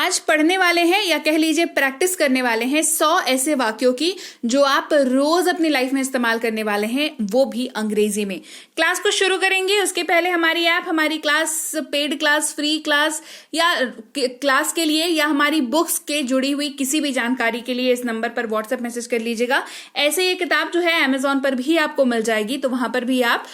आज पढ़ने वाले हैं या कह लीजिए प्रैक्टिस करने वाले हैं 100 ऐसे वाक्यों की जो आप रोज अपनी लाइफ में इस्तेमाल करने वाले हैं, वो भी अंग्रेजी में। क्लास को शुरू करेंगे उसके पहले हमारी ऐप, हमारी class, paid class, free class या क्लास के लिए या हमारी बुक्स के जुड़ी हुई किसी भी जानकारी के लिए इस नंबर पर व्हाट्सएप मैसेज कर लीजिएगा। ऐसे ये किताब जो है अमेजोन पर भी आपको मिल जाएगी, तो वहां पर भी आप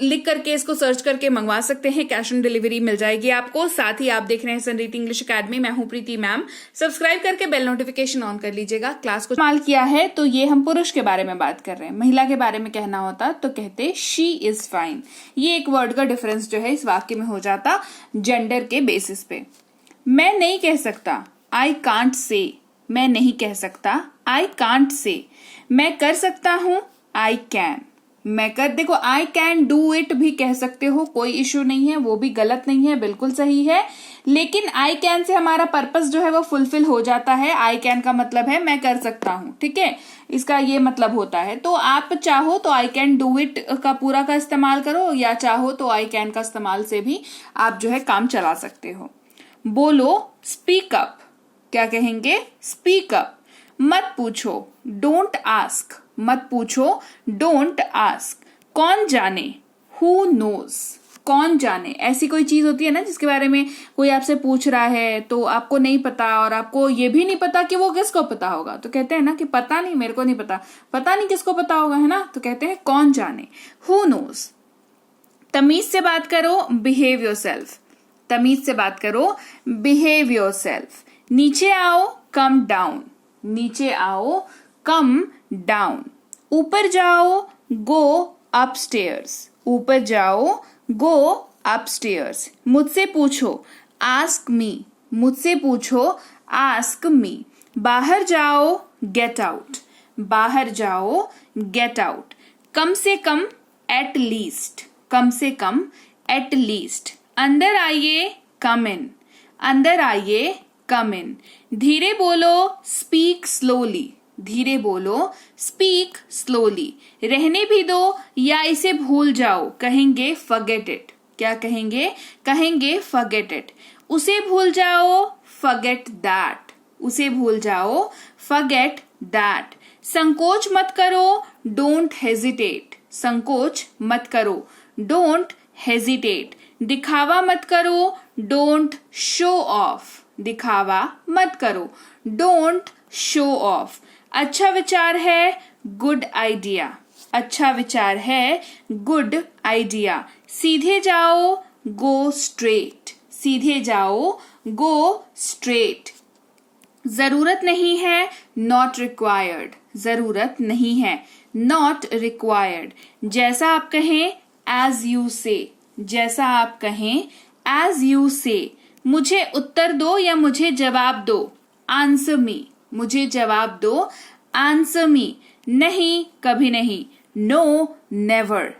लिख करके इसको सर्च करके मंगवा सकते हैं। कैश ऑन डिलीवरी मिल जाएगी आपको। साथ ही आप देख रहे हैं सनरीति इंग्लिश अकेडमी, मैं हूं प्रीति मैम। सब्सक्राइब करके बेल नोटिफिकेशन ऑन कर लीजिएगा। क्लास को इस्तेमाल किया है तो ये हम पुरुष के बारे में बात कर रहे हैं। महिला के बारे में कहना होता तो कहते शी इज फाइन। ये एक वर्ड का डिफरेंस जो है इस वाक्य में हो जाता जेंडर के बेसिस पे। मैं नहीं कह सकता, आई कांट से। मैं नहीं कह सकता, आई कांट से। मैं कर सकता हूं, आई कैन। मैं कर, देखो आई कैन डू इट भी कह सकते हो, कोई इश्यू नहीं है, वो भी गलत नहीं है, बिल्कुल सही है। लेकिन आई कैन से हमारा पर्पस जो है वो फुलफिल हो जाता है। आई कैन का मतलब है मैं कर सकता हूं, ठीक है, इसका ये मतलब होता है। तो आप चाहो तो आई कैन डू इट का पूरा का इस्तेमाल करो, या चाहो तो आई कैन का इस्तेमाल से भी आप जो है काम चला सकते हो। बोलो, स्पीक अप। क्या कहेंगे? Speak up. मत पूछो, डोंट आस्क। मत पूछो, डोंट आस्क। कौन जाने, हु नोज। कौन जाने, ऐसी कोई चीज होती है ना जिसके बारे में कोई आपसे पूछ रहा है तो आपको नहीं पता और आपको ये भी नहीं पता कि वो किसको पता होगा, तो कहते हैं ना कि पता नहीं, मेरे को नहीं पता, पता नहीं किसको पता होगा, है ना, तो कहते हैं कौन जाने, हु नोज। तमीज से बात करो, बिहेव योरसेल्फ। तमीज से बात करो, बिहेव योरसेल्फ। नीचे आओ, कम डाउन। नीचे आओ, कम डाउन। ऊपर जाओ, गो अपस्टेयर्स। ऊपर जाओ, गो अपस्टेयर्स। मुझसे पूछो, आस्क मी। मुझसे पूछो, आस्क मी। बाहर जाओ, गेट आउट। बाहर जाओ, गेट आउट। कम से कम, एट लीस्ट। कम से कम, एट लीस्ट। अंदर आइए, कम इन। अंदर आइए, कम इन। धीरे बोलो, स्पीक स्लोली। धीरे बोलो, स्पीक स्लोली। रहने भी दो या इसे भूल जाओ, कहेंगे फॉरगेट इट। क्या कहेंगे? कहेंगे फॉरगेट इट। उसे भूल जाओ, फॉरगेट दैट। उसे भूल जाओ, फॉरगेट दैट। संकोच मत करो, डोंट हेजिटेट। संकोच मत करो, डोंट हेजिटेट। दिखावा मत करो, डोंट शो ऑफ। दिखावा मत करो, डोंट शो ऑफ। अच्छा विचार है, गुड आइडिया। अच्छा विचार है, गुड आइडिया। सीधे जाओ, गो स्ट्रेट। सीधे जाओ, गो स्ट्रेट। जरूरत नहीं है, नॉट रिक्वायर्ड। जरूरत नहीं है, नॉट रिक्वायर्ड। जैसा आप कहें, एज यू से। जैसा आप कहें, एज यू से। मुझे उत्तर दो या मुझे जवाब दो, आंसर मी। मुझे जवाब दो, आंसर मी। नहीं, कभी नहीं, नो नेवर।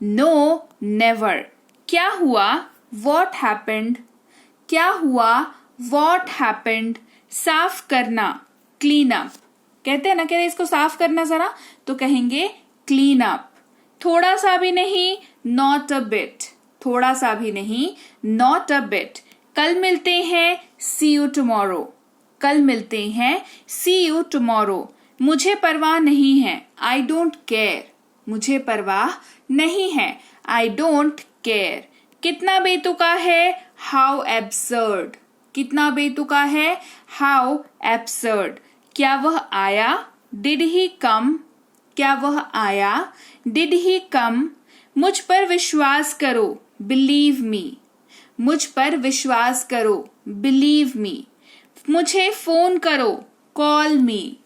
No never. क्या हुआ, व्हाट हैपेंड। क्या हुआ, व्हाट हैपेंड। साफ करना, क्लीन अप। कहते हैं ना, कहते हैं इसको साफ करना जरा, तो कहेंगे क्लीन अप। थोड़ा सा भी नहीं, नॉट अ बिट। थोड़ा सा भी नहीं, नॉट अ बिट। कल मिलते हैं, सी यू टुमारो। कल मिलते हैं, सी यू टुमारो। मुझे परवाह नहीं है, आई डोंट केयर। मुझे परवाह नहीं है, आई डोंट केयर। कितना बेतुका है, हाउ एब्सर्ड। कितना बेतुका है, हाउ एब्सर्ड। क्या वह आया, डिड ही कम। क्या वह आया, डिड ही कम। मुझ पर विश्वास करो, बिलीव मी। मुझ पर विश्वास करो, बिलीव मी। मुझे फोन करो, कॉल मी।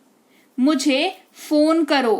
मुझे फोन करो,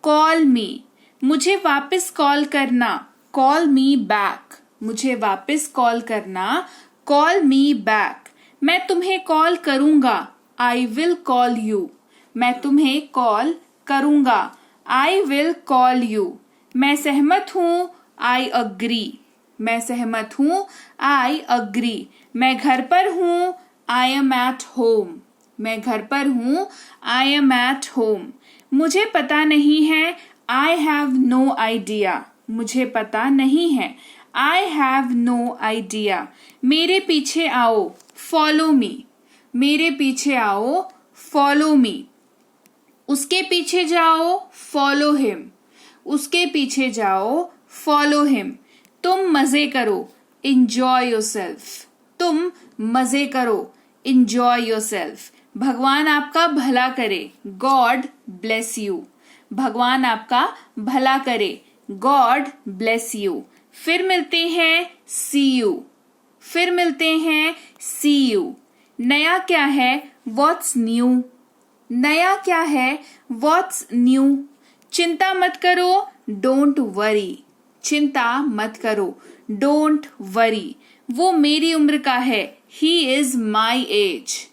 कॉल मी। मुझे वापस कॉल करना, कॉल मी बैक। मुझे वापस कॉल करना, कॉल मी बैक। मैं तुम्हें कॉल करूंगा, आई विल कॉल यू। मैं तुम्हें कॉल करूंगा, आई विल कॉल यू। मैं सहमत हूं, आई अग्री। मैं सहमत हूं, आई अग्री। मैं घर पर हूं, आई एम एट होम। मैं घर पर हूं, आई एम एट होम। मुझे पता नहीं है, आई हैव नो आइडिया। मुझे पता नहीं है, आई हैव नो आइडिया। मेरे पीछे आओ, फॉलो मी। मेरे पीछे आओ, फॉलो मी। उसके पीछे जाओ, फॉलो हिम। उसके पीछे जाओ, फॉलो हिम। तुम मजे करो, इंजॉय योरसेल्फ। तुम मजे करो, इंजॉय योरसेल्फ। भगवान आपका भला करे, गॉड ब्लेस यू। भगवान आपका भला करे, गॉड ब्लेस यू। फिर मिलते हैं, सी यू। फिर मिलते हैं, सी यू। नया क्या है, व्हाट्स न्यू। नया क्या है, व्हाट्स न्यू। चिंता मत करो, डोंट वरी। चिंता मत करो, डोंट वरी। वो मेरी उम्र का है, he is my age.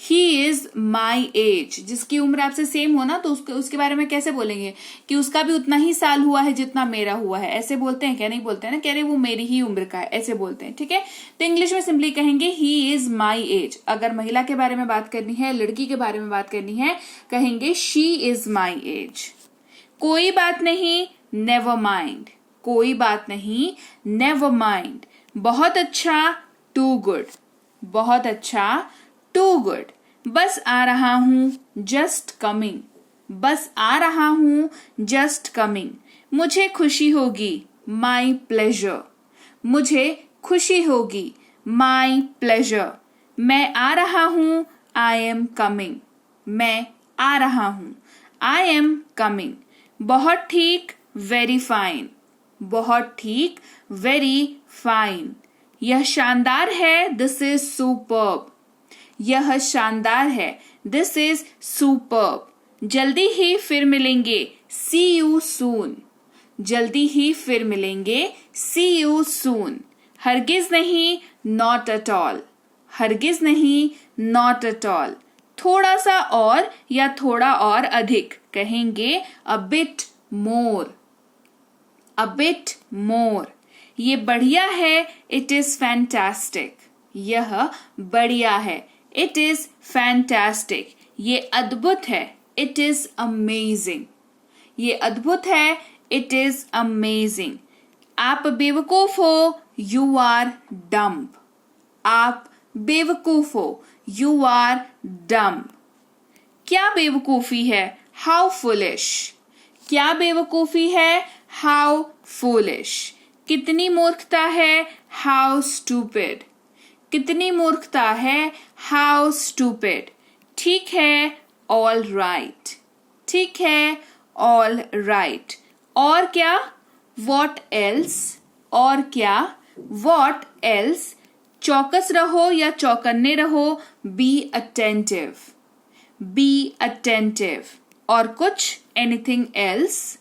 He is my age. जिसकी उम्र आपसे सेम हो ना, तो उसके बारे में कैसे बोलेंगे कि उसका भी उतना ही साल हुआ है जितना मेरा हुआ है। ऐसे बोलते हैं क्या? नहीं बोलते हैं ना, कह रहे वो मेरी ही उम्र का है, ऐसे बोलते हैं। ठीक है, तो इंग्लिश में सिंपली कहेंगे ही इज माई एज। अगर महिला के बारे में बात करनी है, लड़की के बारे में बात करनी है, कहेंगे शी इज माई एज। कोई बात नहीं, नेवर माइंड। कोई बात नहीं, नेवर माइंड। बहुत अच्छा, टू गुड। बहुत अच्छा, टू गुड। बस आ रहा हूं, जस्ट कमिंग। बस आ रहा हूं, जस्ट कमिंग। मुझे खुशी होगी, माई प्लेजर। मुझे खुशी होगी, माई प्लेजर। मैं आ रहा हूं, आई एम कमिंग। मैं आ रहा हूं, आई एम कमिंग। बहुत ठीक, वेरी फाइन। बहुत ठीक, वेरी फाइन। यह शानदार है, दिस इज सुपर्ब। यह शानदार है, दिस इज सुपर्ब। जल्दी ही फिर मिलेंगे, सी यू सून। जल्दी ही फिर मिलेंगे, सी यू सून। हरगिज नहीं, नॉट एट ऑल। हरगिज नहीं, नॉट एट ऑल। थोड़ा सा और या थोड़ा और अधिक, कहेंगे a bit more. A bit more. ये बढ़िया है, इट इज फैंटास्टिक। यह बढ़िया है, इट इज फैंटास्टिक। ये अद्भुत है, इट इज अमेजिंग। ये अद्भुत है, इट इज अमेजिंग। आप बेवकूफ हो, यू आर डम्ब। आप बेवकूफ हो, यू आर डम्ब। क्या बेवकूफी है, हाउ फुलिश। क्या बेवकूफी है, हाउ फुलिश। कितनी मूर्खता है, हाउ स्टूपिड। कितनी मूर्खता है, हाउ स्टूपिड। ठीक है, ऑल राइट। ठीक है, ऑल राइट। और क्या, वॉट एल्स। और क्या, वॉट एल्स। चौकस रहो या चौकन्ने रहो, बी अटेंटिव। Be attentive. और कुछ, एनीथिंग एल्स।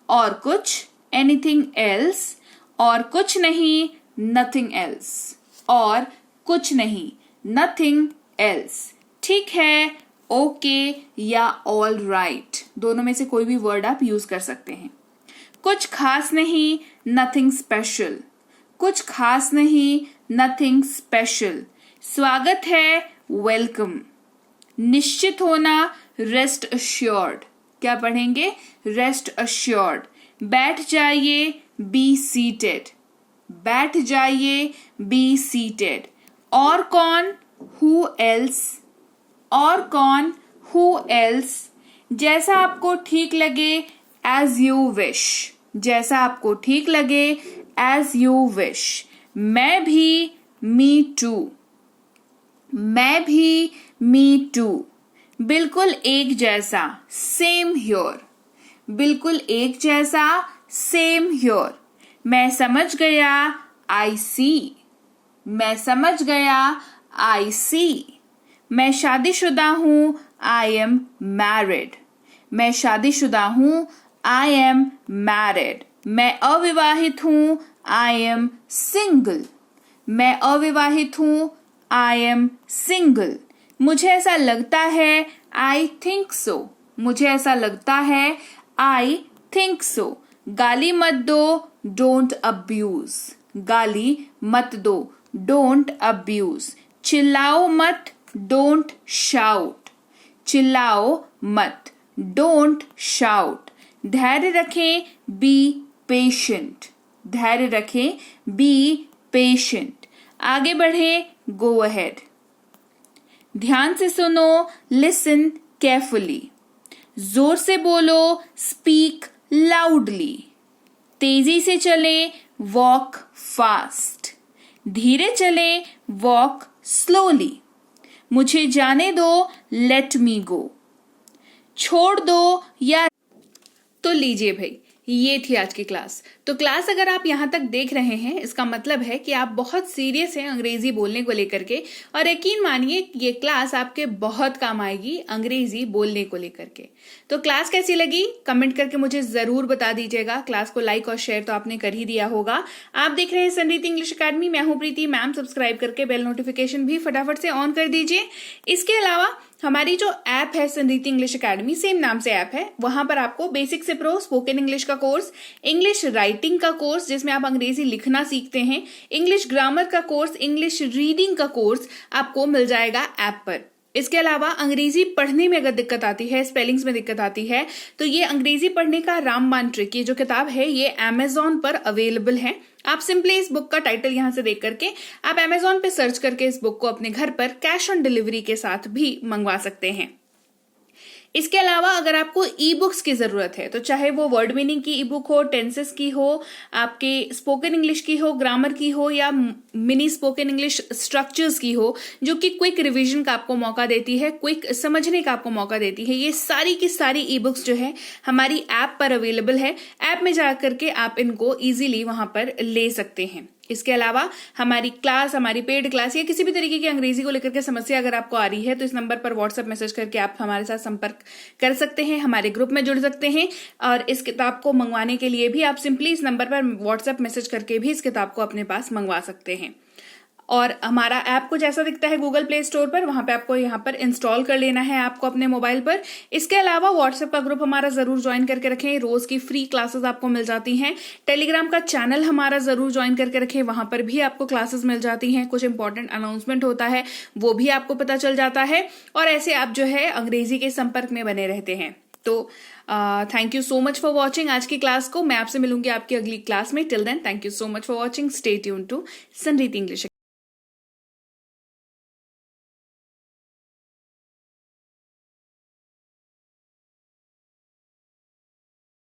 और कुछ, एनीथिंग एल्स। और कुछ नहीं, नथिंग एल्स। और कुछ नहीं, नथिंग एल्स। ठीक है, ओके या ऑल राइट, दोनों में से कोई भी वर्ड आप यूज कर सकते हैं। कुछ खास नहीं, नथिंग स्पेशल। कुछ खास नहीं, नथिंग स्पेशल। स्वागत है, वेलकम। निश्चित होना, रेस्ट अश्योर्ड। क्या पढ़ेंगे, रेस्ट अश्योर्ड। बैठ जाइए, बी सीटेड। बैठ जाइए, बी सीटेड। और कौन, हु एल्स। और कौन, हु एल्स। जैसा आपको ठीक लगे, एज यू विश। जैसा आपको ठीक लगे, एज यू विश। मैं भी, मी टू। मैं भी, मी टू। बिल्कुल एक जैसा, सेम ह्योर। बिल्कुल एक जैसा, सेम ह्योर। मैं समझ गया, आई सी। मैं समझ गया, आई सी। मैं शादीशुदा हूं, आई एम मैरिड। मैं शादीशुदा हूं, आई एम मैरिड। मैं अविवाहित हूं, आई एम सिंगल। मैं अविवाहित हूं, आई एम सिंगल। मुझे ऐसा लगता है, आई थिंक सो। मुझे ऐसा लगता है, आई थिंक सो। गाली मत दो, डोंट अब्यूज। गाली मत दो, डोंट अब्यूज। चिल्लाओ मत, डोंट शाउट। चिल्लाओ मत, डोंट शाउट। धैर्य रखें, बी पेशेंट। धैर्य रखें, बी पेशेंट। आगे बढ़े, गो अहेड। ध्यान से सुनो, लिसन केयरफुली। जोर से बोलो, स्पीक लाउडली। तेजी से चले, वॉक फास्ट। धीरे चले, वॉक स्लोली। मुझे जाने दो, लेट मी गो। छोड़ दो या तो लीजिए भाई, ये थी आज की क्लास। तो क्लास अगर आप यहां तक देख रहे हैं, इसका मतलब है कि आप बहुत सीरियस हैं अंग्रेजी बोलने को लेकर के, और यकीन मानिए ये क्लास आपके बहुत काम आएगी अंग्रेजी बोलने को लेकर के। तो क्लास कैसी लगी कमेंट करके मुझे जरूर बता दीजिएगा। क्लास को लाइक और शेयर तो आपने कर ही दिया होगा। आप देख रहे हैं संरीति इंग्लिश अकेडमी, मैं हूं प्रीति मैम। सब्सक्राइब करके बेल नोटिफिकेशन भी फटाफट से ऑन कर दीजिए। इसके अलावा हमारी जो ऐप है संरीति इंग्लिश अकेडमी, सेम नाम से ऐप है, वहां पर आपको बेसिक से प्रो स्पोकन इंग्लिश का कोर्स, इंग्लिश राइटिंग का कोर्स जिसमें आप अंग्रेजी लिखना सीखते हैं, इंग्लिश ग्रामर का कोर्स, इंग्लिश रीडिंग का कोर्स आपको मिल जाएगा ऐप पर। इसके अलावा अंग्रेजी पढ़ने में अगर दिक्कत आती है, स्पेलिंग्स में दिक्कत आती है, तो ये अंग्रेजी पढ़ने का रामबाण ट्रिक, ये जो किताब है ये अमेजॉन पर अवेलेबल है। आप सिंपली इस बुक का टाइटल यहां से देख करके आप अमेजॉन पे सर्च करके इस बुक को अपने घर पर कैश ऑन डिलीवरी के साथ भी मंगवा सकते हैं। इसके अलावा अगर आपको ई बुक्स की जरूरत है, तो चाहे वो वर्ड मीनिंग की ई बुक हो, टेंसेस की हो, आपके स्पोकन इंग्लिश की हो, ग्रामर की हो, या मिनी स्पोकन इंग्लिश स्ट्रक्चर्स की हो, जो कि क्विक रिवीजन का आपको मौका देती है, क्विक समझने का आपको मौका देती है, ये सारी की सारी ई बुक्स जो है हमारी ऐप पर अवेलेबल है। ऐप में जाकर के आप इनको इजीली वहां पर ले सकते हैं। इसके अलावा हमारी क्लास, हमारी पेड क्लास या किसी भी तरीके की अंग्रेजी को लेकर के समस्या अगर आपको आ रही है, तो इस नंबर पर व्हाट्सएप मैसेज करके आप हमारे साथ संपर्क कर सकते हैं, हमारे ग्रुप में जुड़ सकते हैं। और इस किताब को मंगवाने के लिए भी आप सिंपली इस नंबर पर व्हाट्सएप मैसेज करके भी इस किताब को अपने पास मंगवा सकते हैं। और हमारा ऐप कुछ ऐसा दिखता है गूगल प्ले स्टोर पर, वहां पे आपको यहाँ पर इंस्टॉल कर लेना है आपको अपने मोबाइल पर। इसके अलावा व्हाट्सएप का ग्रुप हमारा जरूर ज्वाइन करके रखें, रोज की फ्री क्लासेस आपको मिल जाती हैं। टेलीग्राम का चैनल हमारा जरूर ज्वाइन करके रखें, वहां पर भी आपको क्लासेस मिल जाती हैं, कुछ इंपॉर्टेंट अनाउंसमेंट होता है वो भी आपको पता चल जाता है, और ऐसे आप जो है अंग्रेजी के संपर्क में बने रहते हैं। तो thank you so much for watching आज की क्लास को। मैं आपसे मिलूंगी आपकी अगली क्लास में। Till then thank you so much for watching. Stay tuned to संरीति इंग्लिश।